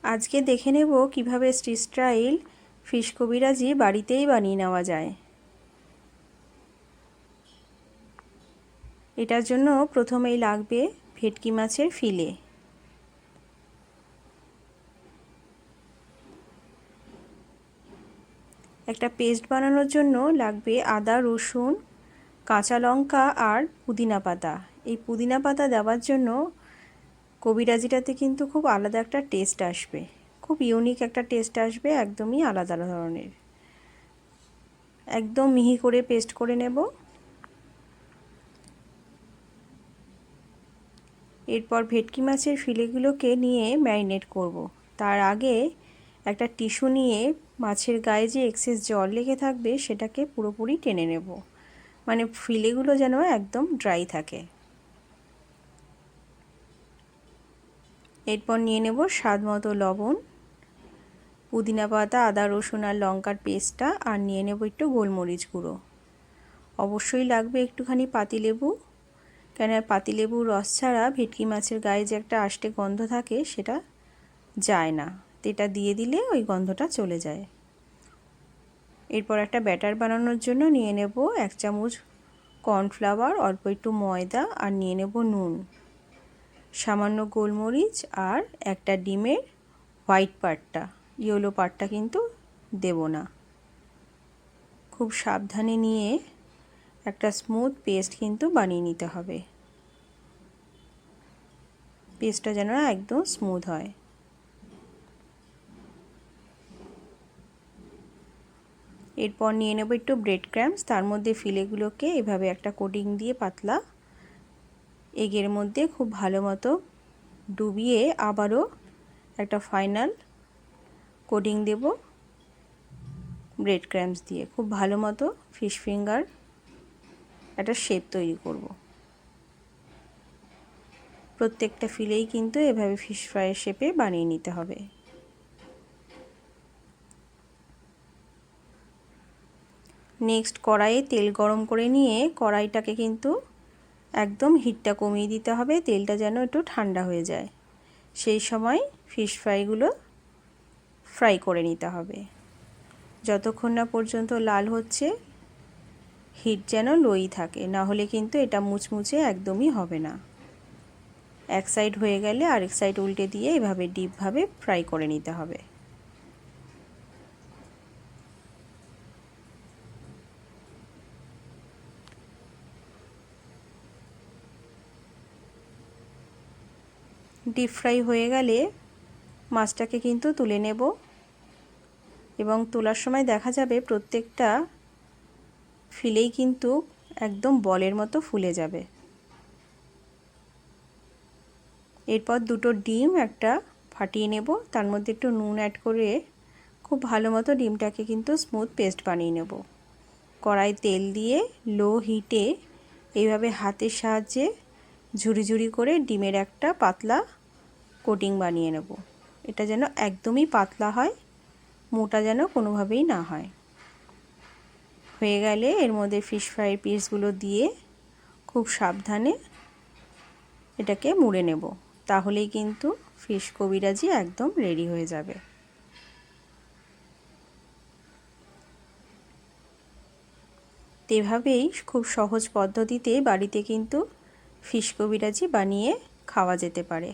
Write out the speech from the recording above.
আজকে দেখে নেব কিভাবে স্ট্রিট স্টাইল ফিশ কবিরাজি বাড়িতেই বানিয়ে নেওয়া যায়। এটার জন্য প্রথমেই লাগবে ভেটকি মাছের ফিলে। একটা পেস্ট বানানোর জন্য লাগবে আদা, রসুন, কাঁচা লঙ্কা আর পুদিনা পাতা। এই পুদিনা পাতা দেওয়ার জন্য কবিরাজিটাতে কিন্তু খুব আলাদা একটা টেস্ট আসবে, খুব ইউনিক একটা টেস্ট আসবে, একদমই আলাদা ধরনের। একদম মিহি করে পেস্ট করে নেব। এরপর ভেটকি মাছের ফিলেগুলোকে নিয়ে ম্যারিনেট করব। তার আগে একটা টিস্যু নিয়ে মাছের গায়ে যে এক্সেস জল লেগে থাকবে সেটাকে পুরোপুরি টেনে নেব, মানে ফিলেগুলো যেন একদম ড্রাই থাকে। এরপর নিয়ে নেব স্বাদ মতো লবণ, পুদিনা পাতা, আদা, রসুন আর লঙ্কার পেস্টটা, আর নিয়ে নেব একটু গোলমরিচ গুঁড়ো। অবশ্যই লাগবে একটুখানি পাতিলেবু, কেন পাতিলেবুর রস ছাড়া ভেটকি মাছের গায়ে যে একটা আষ্টে গন্ধ থাকে সেটা যায় না, এটা দিয়ে দিলে ওই গন্ধটা চলে যায়। এরপর একটা ব্যাটার বানানোর জন্য নিয়ে নেব 1 চামচ কর্নফ্লাওয়ার, অল্প একটু ময়দা, আর নিয়ে নেব নুন, সামান্য গোলমরিচ আর একটা ডিমের হোয়াইট পার্টটা, ইয়েলো পার্টটা কিন্তু দেব না। খুব সাবধানে নিয়ে একটা স্মুথ পেস্ট কিন্তু বানিয়ে নিতে হবে। পেস্টটা যেন একদম স্মুথ হয়। এরপর নিয়ে নেব একটু ব্রেড ক্রাম্বস, তার মধ্যে ফিলেগুলোকে এভাবে একটা কোটিং দিয়ে পাতলা এগের মধ্যে খুব ভালো মতো ডুবিয়ে আবারও একটা ফাইনাল কোটিং দেব ব্রেড ক্রাম্বস দিয়ে। খুব ভালো মতো ফিশ ফিঙ্গার একটা শেপ তৈরি করব। প্রত্যেকটা ফিলেই কিন্তু এভাবে ফিশ ফ্রাইয়ের শেপে বানিয়ে নিতে হবে। নেক্সট কড়াইয়ে তেল গরম করে নিয়ে কড়াইটাকে কিন্তু একদম হিটটা কমিয়ে দিতে হবে, তেলটা যেন একটু ঠান্ডা হয়ে যায়। সেই সময় ফিশ ফ্রাইগুলো ফ্রাই করে নিতে হবে। যতক্ষণ না পর্যন্ত লাল হচ্ছে হিট যেন লোই থাকে, না হলে কিন্তু এটা মুচমুচে একদমই হবে না। এক সাইড হয়ে গেলে আরেক সাইড উল্টে দিয়ে এভাবে ডিপভাবে ফ্রাই করে নিতে হবে। ডিপ ফ্রাই হয়ে গেলে মাছটাকে কিন্তু তুলে নেব, এবং তোলার সময় দেখা যাবে প্রত্যেকটা ফিলেই কিন্তু একদম বলের মতো ফুলে যাবে। এরপর দুটো ডিম একটা ফাটিয়ে নেব, তার মধ্যে একটু নুন অ্যাড করে খুব ভালো মতো ডিমটাকে কিন্তু স্মুথ পেস্ট বানিয়ে নেব। কড়াই তেল দিয়ে লো হিটে এইভাবে হাতের সাহায্যে ঝুরি ঝুরি করে ডিমের একটা পাতলা কোটিং বানিয়ে নেব। এটা যেন একদমই পাতলা হয়, মোটা যেন কোনোভাবেই না হয়। হয়ে গেলে এর মধ্যে ফিশ ফ্রাই পিসগুলো দিয়ে খুব সাবধানে এটাকে মুড়ে নেব, তাহলেই কিন্তু ফিশ কবিরাজি একদম রেডি হয়ে যাবে। এভাবেই খুব সহজ পদ্ধতিতে বাড়িতে কিন্তু ফিশ কবিরাজি বানিয়ে খাওয়া যেতে পারে।